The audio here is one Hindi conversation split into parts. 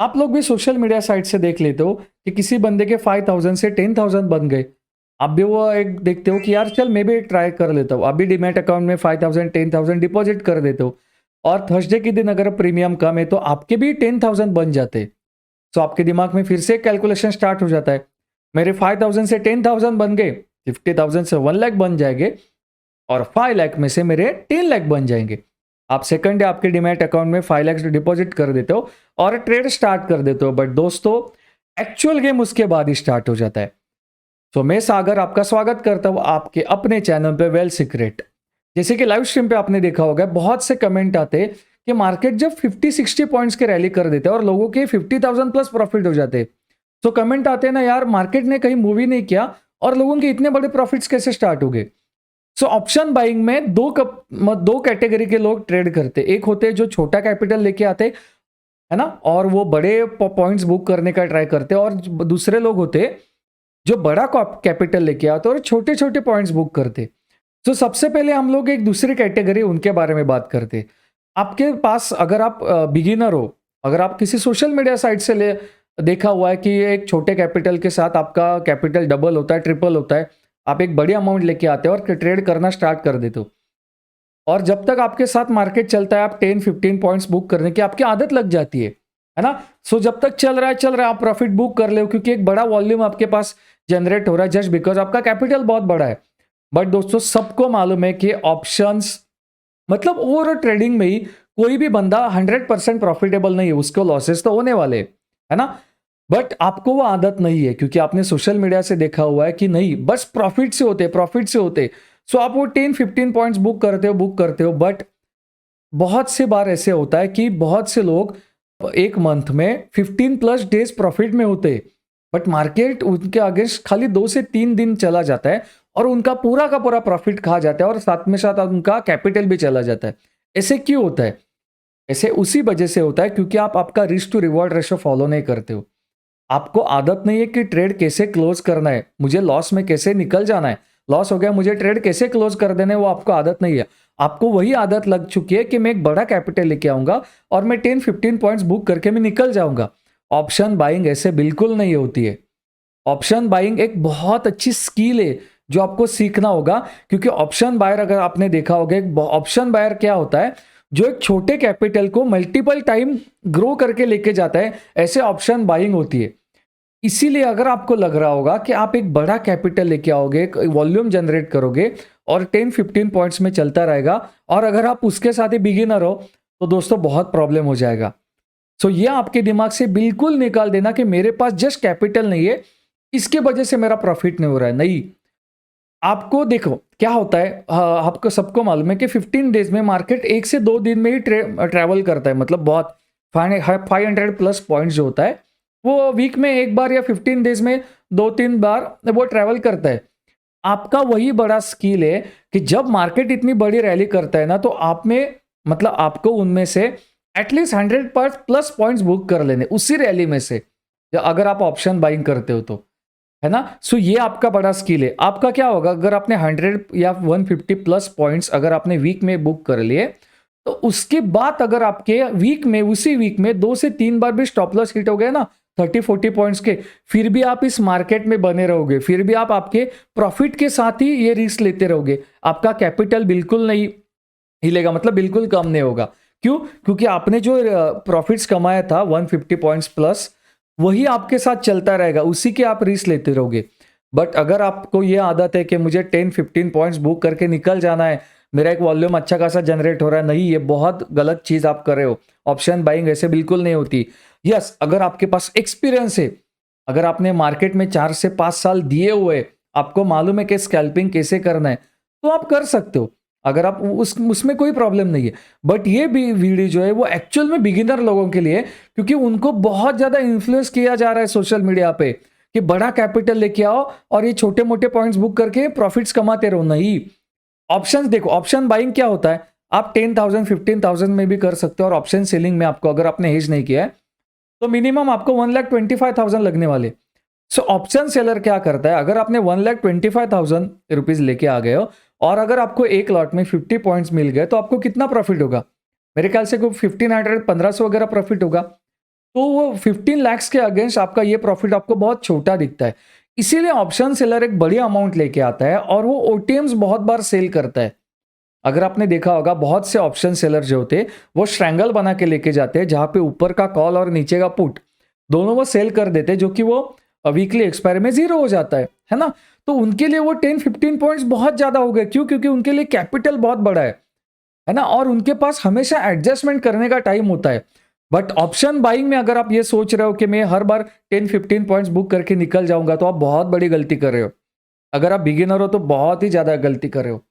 आप लोग भी सोशल मीडिया साइट से देख लेते हो कि किसी बंदे के 5,000 से 10,000 बन गए। आप भी वो एक देखते हो कि यार चल मैं भी ट्राई कर लेता हूँ। आप भी डीमैट अकाउंट में 5,000 10,000 डिपॉजिट कर देते हो और थर्सडे के दिन अगर प्रीमियम कम है तो आपके भी 10,000 बन जाते। तो आपके दिमाग में फिर से कैलकुलेशन स्टार्ट हो जाता है। मेरे 5,000 से 10,000 बन गए, 50,000 से 1 लाख बन जाएंगे और 5 लाख में से मेरे 10 लाख बन जाएंगे। आप सेकंड डे आपके डीमैट अकाउंट में 5 लाख डिपॉजिट कर देते हो और ट्रेड स्टार्ट कर देते हो। बट दोस्तों, एक्चुअल गेम उसके बाद ही स्टार्ट हो जाता है। तो मैं सागर आपका स्वागत करता हूं आपके अपने चैनल पे वेल सीक्रेट। जैसे कि लाइव स्ट्रीम पे आपने देखा होगा, बहुत से कमेंट आते हैं कि मार्केट जब 50-60 पॉइंट्स के रैली कर देते हैं और लोगों के 50,000 प्लस प्रॉफिट हो जाते हैं। तो कमेंट आते हैं ना, यार मार्केट ने कहीं मूवी नहीं किया और लोगों के इतने बड़े प्रॉफिट्स कैसे स्टार्ट हो गए। सो ऑप्शन बाइंग में दो कैटेगरी के लोग ट्रेड करते। एक होते हैं जो छोटा कैपिटल लेके आते, है ना, और वो बड़े पॉइंट्स बुक करने का ट्राई करते हैं, और दूसरे लोग होते जो बड़ा कैपिटल लेके आते और छोटे छोटे पॉइंट्स बुक करते। तो सबसे पहले हम लोग एक दूसरी कैटेगरी उनके बारे में बात करते। आपके पास अगर आप बिगिनर हो, अगर आप किसी सोशल मीडिया साइट से ले देखा हुआ है कि एक छोटे कैपिटल के साथ आपका कैपिटल डबल होता है, ट्रिपल होता है, आप एक बड़ी अमाउंट लेके आते हो और ट्रेड करना स्टार्ट कर देते हो, और जब तक आपके साथ मार्केट चलता है आप 10-15 पॉइंट्स बुक करने की आपकी आदत लग जाती है ना। सो जब तक चल रहा है आप प्रॉफिट बुक कर ले, क्योंकि एक बड़ा वॉल्यूम आपके पास जनरेट हो रहा है जस्ट बिकॉज आपका कैपिटल बहुत बड़ा है। बट दोस्तों, सबको मालूम है कि ऑप्शंस मतलब ओवर ट्रेडिंग में ही कोई भी बंदा 100% प्रॉफिटेबल नहीं है, उसको लॉसेस तो होने वाले, है ना। बट आपको वो आदत नहीं है क्योंकि आपने सोशल मीडिया से देखा हुआ है कि नहीं बस प्रॉफिट से होते। सो आप वो 10-15 पॉइंट्स बुक करते हो। बट बहुत से बार ऐसे होता है कि बहुत से लोग एक मंथ में 15 प्लस डेज प्रॉफिट में होते, बट मार्केट उनके अगेंस्ट खाली 2 से 3 दिन चला जाता है और उनका पूरा का पूरा प्रॉफिट खा जाता है और साथ में साथ उनका कैपिटल भी चला जाता है। ऐसे क्यों होता है? ऐसे उसी वजह से होता है क्योंकि आप आपका risk to reward ratio follow नहीं करते हो। आपको आदत नहीं है कि ट्रेड कैसे क्लोज करना है, मुझे लॉस में कैसे निकल जाना है, लॉस हो गया मुझे ट्रेड कैसे क्लोज कर देना है, वो आपको आदत नहीं है। आपको वही आदत लग चुकी है कि मैं एक बड़ा कैपिटल लेके आऊंगा और मैं 10-15 पॉइंट्स बुक करके मैं निकल जाऊंगा। ऑप्शन बाइंग ऐसे बिल्कुल नहीं होती है। ऑप्शन बाइंग एक बहुत अच्छी स्किल है जो आपको सीखना होगा, क्योंकि ऑप्शन बायर अगर आपने देखा होगा, एक ऑप्शन बायर क्या होता है, जो एक छोटे कैपिटल को मल्टीपल टाइम ग्रो करके लेके जाता है, ऐसे ऑप्शन बाइंग होती है। इसीलिए अगर आपको लग रहा होगा कि आप एक बड़ा कैपिटल लेके आओगे, वॉल्यूम जनरेट करोगे और 10-15 पॉइंट्स में चलता रहेगा, और अगर आप उसके साथ ही बिगिनर हो, तो दोस्तों बहुत प्रॉब्लम हो जाएगा। सो ये आपके दिमाग से बिल्कुल निकाल देना कि मेरे पास जस्ट कैपिटल नहीं है, इसके वजह से मेरा प्रॉफिट नहीं हो रहा है। नहीं, आपको देखो क्या होता है, आपको सबको मालूम है कि 15 डेज में मार्केट 1 से 2 दिन में ही ट्रैवल करता है, मतलब बहुत 500 प्लस पॉइंट्स जो होता है वो वीक में एक बार या 15 डेज में 2-3 बार वो ट्रैवल करता है। आपका वही बड़ा स्किल है कि जब मार्केट इतनी बड़ी रैली करता है ना, तो आप में मतलब आपको उनमें से एटलीस्ट 100 प्लस पॉइंट्स बुक कर लेने उसी रैली में से, अगर आप ऑप्शन बाइंग करते हो तो, है ना। सो ये आपका बड़ा स्किल है। आपका क्या होगा, अगर आपने 100 या 150 प्लस पॉइंट्स अगर आपने वीक में बुक कर लिए, तो उसके बाद अगर आपके वीक में उसी वीक में 2 से 3 बार भी स्टॉप लॉस हिट हो गया ना 30-40 पॉइंट्स के, फिर भी आप इस मार्केट में बने रहोगे, फिर भी आप आपके प्रॉफिट के साथ ही ये रिस्क लेते रहोगे। आपका कैपिटल बिल्कुल नहीं हिलेगा, मतलब बिल्कुल कम नहीं होगा। क्यों? क्योंकि आपने जो प्रॉफिट्स कमाया था 150 पॉइंट्स प्लस, वही आपके साथ चलता रहेगा, उसी के आप रिस्क लेते रहोगे। बट अगर आपको ये आदत है कि मुझे 10-15 पॉइंट्स बुक करके निकल जाना है, मेरा एक वॉल्यूम अच्छा खासा जनरेट हो रहा है, नहीं, ये बहुत गलत चीज आप कर रहे हो। ऑप्शन बाइंग ऐसे बिल्कुल नहीं होती। यस, अगर आपके पास एक्सपीरियंस है, अगर आपने मार्केट में 4 से 5 साल दिए हुए, आपको मालूम है कि स्कैल्पिंग कैसे करना है, तो आप कर सकते हो। अगर आप उसमें कोई प्रॉब्लम नहीं है। बट ये भी वीडियो जो है वो एक्चुअल में बिगिनर लोगों के लिए, क्योंकि उनको बहुत ज्यादा इन्फ्लुएंस किया जा रहा है सोशल मीडिया पे कि बड़ा कैपिटल लेके आओ और ये छोटे मोटे पॉइंट्स बुक करके प्रॉफिट्स कमाते रहो। नहीं, ऑप्शंस देखो, ऑप्शन बाइंग क्या होता है, आप 10,000 15,000 में भी कर सकते हो, और ऑप्शन सेलिंग में आपको अगर आपने हेज नहीं किया है तो मिनिमम आपको 1,25,000 लगने वाले। सो ऑप्शन सेलर क्या करता है, अगर आपने 1,25,000 रुपीज लेके आ गए हो और अगर आपको एक लॉट में 50 पॉइंट्स मिल गए, तो आपको कितना प्रॉफिट होगा? मेरे ख्याल से कोई 1,500 1,500 वगैरह प्रॉफिट होगा। तो वो 15 लाख के अगेंस्ट आपका ये प्रॉफिट आपको बहुत छोटा दिखता है। इसीलिए ऑप्शन सेलर एक बड़ी अमाउंट लेके आता है और वो ओटीएम्स बहुत बार सेल करता है। अगर आपने देखा होगा बहुत से ऑप्शन सेलर जो होते हैं वो श्रैंगल बना के लेके जाते हैं, जहां पे ऊपर का कॉल और नीचे का पुट दोनों वो सेल कर देते हैं, जो कि वो वीकली एक्सपायरी में जीरो हो जाता है ना। तो उनके लिए वो 10-15 पॉइंट्स बहुत ज्यादा हो गए। क्यों? क्योंकि उनके लिए कैपिटल बहुत बड़ा है ना, और उनके पास हमेशा एडजस्टमेंट करने का टाइम होता है। बट ऑप्शन बाइंग में अगर आप ये सोच रहे हो कि मैं हर बार 10-15 पॉइंट्स बुक करके निकल जाऊंगा, तो आप बहुत बड़ी गलती कर रहे हो। अगर आप बिगिनर हो तो बहुत ही ज्यादा गलती कर रहे हो।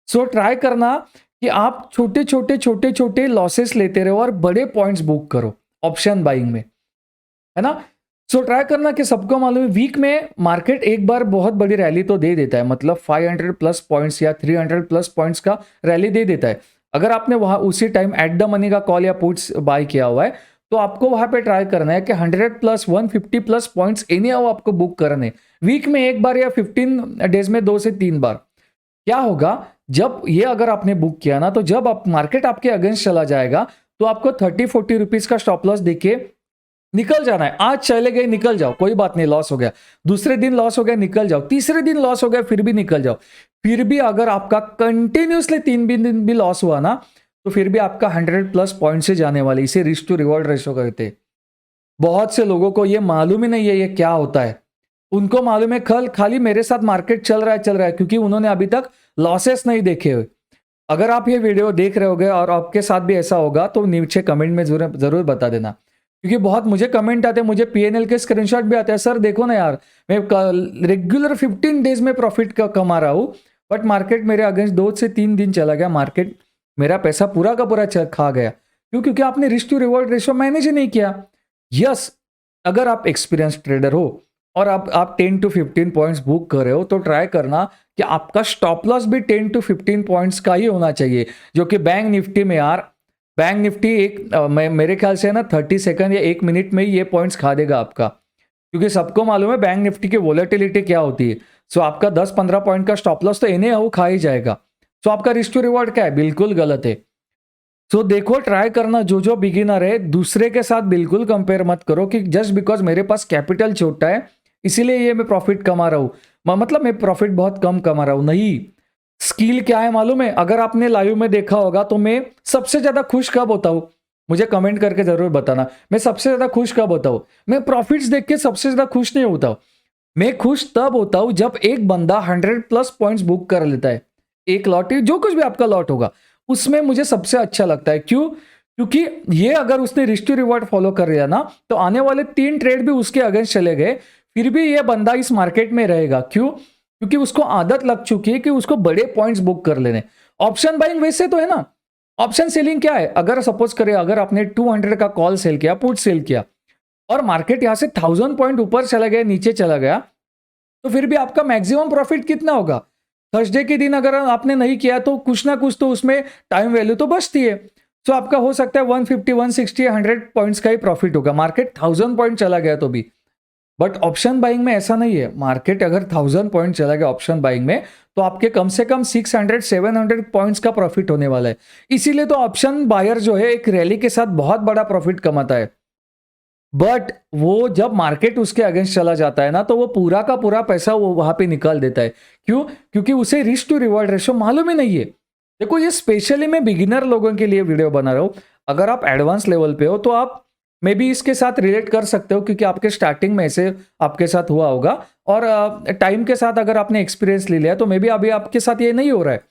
सो ट्राई करना कि आप छोटे छोटे छोटे छोटे लॉसेस लेते रहो और बड़े पॉइंट्स बुक करो ऑप्शन बाइंग में, है ना। सो ट्राई करना कि सबको मालूम है वीक में मार्केट एक बार बहुत बड़ी रैली तो दे देता है, मतलब 500 प्लस पॉइंट्स या 300 प्लस पॉइंट्स का रैली दे देता है। अगर आपने वहां उसी टाइम एट द मनी का कॉल या पुट्स बाय किया हुआ है, तो आपको वहां पे ट्राई करना है कि 100 plus 150 plus points any how आपको बुक करने वीक में एक बार या 15 डेज में 2 से 3 बार। क्या होगा जब ये अगर आपने बुक किया ना, तो जब आप मार्केट आपके अगेंस्ट चला जाएगा तो आपको 30-40 रुपीज का स्टॉप लॉस देके निकल जाना है। आज चले गए निकल जाओ, कोई बात नहीं, लॉस हो गया। दूसरे दिन लॉस हो गया निकल जाओ, तीसरे दिन लॉस हो गया फिर भी निकल जाओ। फिर भी अगर आपका कंटिन्यूसली 3 दिन भी लॉस हुआ ना, तो फिर भी आपका 100 प्लस पॉइंट से जाने वाले, इसे रिस्क टू रिवॉर्ड रेशो कहते हैं। बहुत से लोगों को ये मालूम ही नहीं है ये क्या होता है। उनको मालूम है खाली मेरे साथ मार्केट चल रहा है, क्योंकि उन्होंने अभी तक लॉसेस नहीं देखे हुए। अगर आप ये वीडियो देख रहे होगे और आपके साथ भी ऐसा होगा, तो नीचे कमेंट में जरूर बता देना, क्योंकि बहुत मुझे कमेंट आते हैं, मुझे पीएनएल के स्क्रीनशॉट भी आते हैं। सर देखो ना यार, मैं रेगुलर 15 डेज में प्रॉफिट कमा रहा हूँ, बट मार्केट मेरे अगेंस्ट 2 से 3 दिन चला गया, मार्केट मेरा पैसा पूरा का पूरा खा गया। क्यों? क्योंकि आपने risk to reward ratio manage ही नहीं किया। यस, अगर आप एक्सपीरियंस ट्रेडर हो और आप 10 to 15 पॉइंट्स बुक कर रहे हो, तो ट्राई करना कि आपका स्टॉप लॉस भी 10 to 15 पॉइंट्स का ही होना चाहिए। जो कि बैंक निफ्टी में यार, बैंक निफ्टी मेरे ख्याल से ना 30 सेकंड या 1 मिनट में ही ये पॉइंट्स खा देगा आपका, क्योंकि सबको मालूम है बैंक निफ्टी की वोलेटिलिटी क्या होती है। सो आपका 10-15 पॉइंट का स्टॉप लॉस तो इन्हें वो खा ही जाएगा। सो आपका रिस्क टू रिवॉर्ड क्या है? बिल्कुल गलत है। सो देखो, ट्राई करना, जो बिगिनर है दूसरे के साथ बिल्कुल कंपेयर मत करो कि जस्ट बिकॉज मेरे पास कैपिटल छोटा है इसीलिए ये मैं प्रॉफिट कमा रहा हूं, मतलब मैं प्रॉफिट बहुत कम कमा रहा हूं। नहीं, स्किल क्या है मालूम है? अगर आपने लाइव में देखा होगा तो मैं सबसे ज्यादा खुश कब होता हूं, मुझे कमेंट करके जरूर बताना। मैं सबसे ज्यादा खुश कब होता हूं? मैं प्रॉफिट्स देख के सबसे ज्यादा खुश नहीं होता हूं। मैं खुश तब होता हूं जब एक बंदा 100 प्लस पॉइंट्स बुक कर लेता है, एक लॉट, जो कुछ भी आपका लॉट होगा उसमें मुझे सबसे अच्छा लगता है। क्यों? क्योंकि ये अगर उसने रिस्क टू रिवॉर्ड फॉलो कर लिया ना, तो आने वाले 3 ट्रेड भी उसके अगेंस्ट चले गए, फिर भी ये बंदा इस मार्केट में रहेगा। क्यों? क्योंकि उसको आदत लग चुकी है कि उसको बड़े पॉइंट्स बुक कर लेने। ऑप्शन बाइंग वैसे तो है ना, ऑप्शन सेलिंग क्या है? अगर सपोज करें अगर आपने 200 का कॉल सेल किया, पुट सेल किया, और मार्केट यहां से 1000 पॉइंट ऊपर चला गया, नीचे चला गया, तो फिर भी आपका मैक्सिमम प्रॉफिट कितना होगा? थर्सडे के दिन अगर आपने नहीं किया तो कुछ ना कुछ तो उसमें टाइम वैल्यू तो बचती है। तो आपका हो सकता है 150, 160, 100 पॉइंट्स का ही प्रॉफिट होगा, मार्केट 1000 पॉइंट चला गया तो भी। बट ऑप्शन बाइंग में ऐसा नहीं है। मार्केट अगर 1000 पॉइंट चला गया ऑप्शन बाइंग में, तो आपके कम से कम 600-700 पॉइंट्स का प्रॉफिट होने वाला है। इसीलिए तो ऑप्शन बायर जो है एक रैली के साथ बहुत बड़ा प्रॉफिट कमाता है। बट वो जब मार्केट उसके अगेंस्ट चला जाता है ना, तो वो पूरा का पूरा पैसा वो वहां पे निकाल देता है। क्यों? क्योंकि उसे रिस्क टू रिवॉर्ड रेशियो मालूम ही नहीं है। देखो, ये स्पेशली मैं बिगिनर लोगों के लिए वीडियो बना रहा हूं। अगर आप एडवांस लेवल पे हो तो आप मे बी इसके साथ रिलेट कर सकते हो, क्योंकि आपके स्टार्टिंग में ऐसे आपके साथ हुआ होगा, और टाइम के साथ अगर आपने एक्सपीरियंस ले लिया तो मे बी अभी आपके साथ ये नहीं हो रहा है।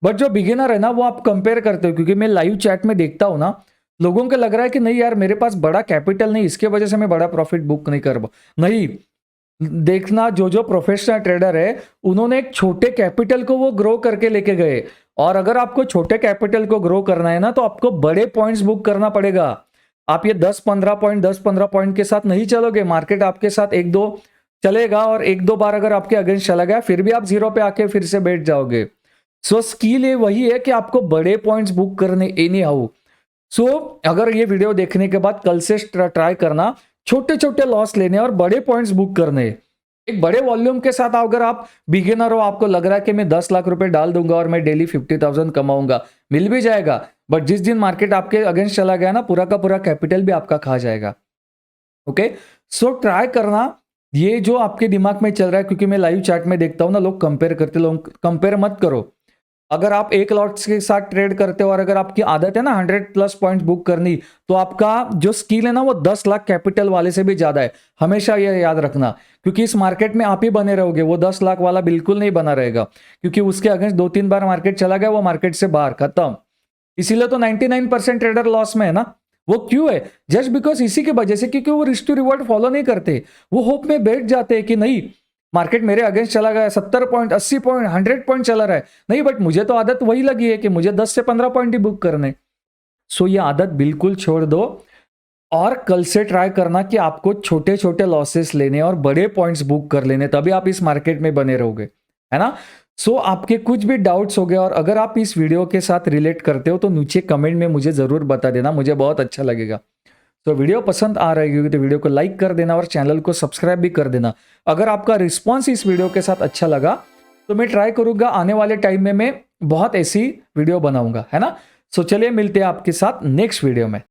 बट जो बिगिनर है ना, वो आप कंपेयर करते हो, क्योंकि मैं लाइव चैट में देखता हूं ना, लोगों को लग रहा है कि नहीं यार मेरे पास बड़ा कैपिटल नहीं, इसके वजह से मैं बड़ा प्रॉफिट बुक नहीं कर पाऊं। नहीं, देखना, जो प्रोफेशनल ट्रेडर है उन्होंने एक छोटे कैपिटल को वो ग्रो करके लेके गए। और अगर आपको छोटे कैपिटल को ग्रो करना है ना, तो आपको बड़े पॉइंट्स बुक करना पड़ेगा। आप ये 10-15 पॉइंट के साथ नहीं चलोगे। मार्केट आपके साथ 1-2 चलेगा, और 1-2 बार अगर आपके अगेंस्ट चला गया, फिर भी आप जीरो पे आके फिर से बैठ जाओगे। सो स्किल ये वही है कि आपको बड़े पॉइंट्स बुक करने एनी हाउ। सो अगर ये वीडियो देखने के बाद कल से ट्राई करना छोटे छोटे लॉस लेने और बड़े पॉइंट्स बुक करने। एक बड़े वॉल्यूम के साथ अगर आप बिगिनर हो, आपको लग रहा है कि मैं 10 लाख रुपए डाल दूंगा और मैं डेली 50,000 कमाऊंगा, मिल भी जाएगा। बट जिस दिन मार्केट आपके अगेंस्ट चला गया ना, पूरा का पूरा कैपिटल भी आपका खा जाएगा। ओके, सो ट्राई करना ये जो आपके दिमाग में चल रहा है, क्योंकि मैं लाइव चैट में देखता हूं ना, लोग कंपेयर करते, लोग कंपेयर मत करो। अगर आप एक लॉट्स के साथ ट्रेड करते हो और अगर आपकी आदत है ना 100+ पॉइंट बुक करनी, तो आपका जो स्किल है ना वो 10 लाख कैपिटल वाले से भी ज्यादा है। हमेशा ये याद रखना, क्योंकि इस मार्केट में आप ही बने रहोगे, वो 10 लाख वाला बिल्कुल नहीं बना रहेगा, क्योंकि उसके अगेंस्ट 2-3 बार मार्केट चला गया, वो मार्केट से बाहर, खत्म। इसीलिए तो 99% ट्रेडर लॉस में है ना। वो क्यों है? जस्ट बिकॉज इसी की वजह से, क्योंकि वो रिस्क टू रिवॉर्ड फॉलो नहीं करते। वो होप में बैठ जाते हैं कि नहीं, मार्केट मेरे अगेंस्ट चला गया, 70 पॉइंट, 80 पॉइंट, 100 पॉइंट चला रहा है, नहीं बट मुझे तो आदत वही लगी है कि मुझे 10 से 15 पॉइंट ही बुक करने। सो ये आदत बिल्कुल छोड़ दो और कल से ट्राई करना कि आपको छोटे छोटे लॉसेस लेने और बड़े पॉइंट्स बुक कर लेने, तभी आप इस मार्केट में बने रहोगे, है ना। सो आपके कुछ भी डाउट्स हो गए और अगर आप इस वीडियो के साथ रिलेट करते हो तो नीचे कमेंट में मुझे जरूर बता देना, मुझे बहुत अच्छा लगेगा। तो वीडियो पसंद आ रही होगी तो वीडियो को लाइक कर देना और चैनल को सब्सक्राइब भी कर देना। अगर आपका रिस्पॉन्स इस वीडियो के साथ अच्छा लगा तो मैं ट्राई करूंगा आने वाले टाइम में मैं बहुत ऐसी वीडियो बनाऊंगा, है ना। सो चलिए मिलते हैं आपके साथ नेक्स्ट वीडियो में।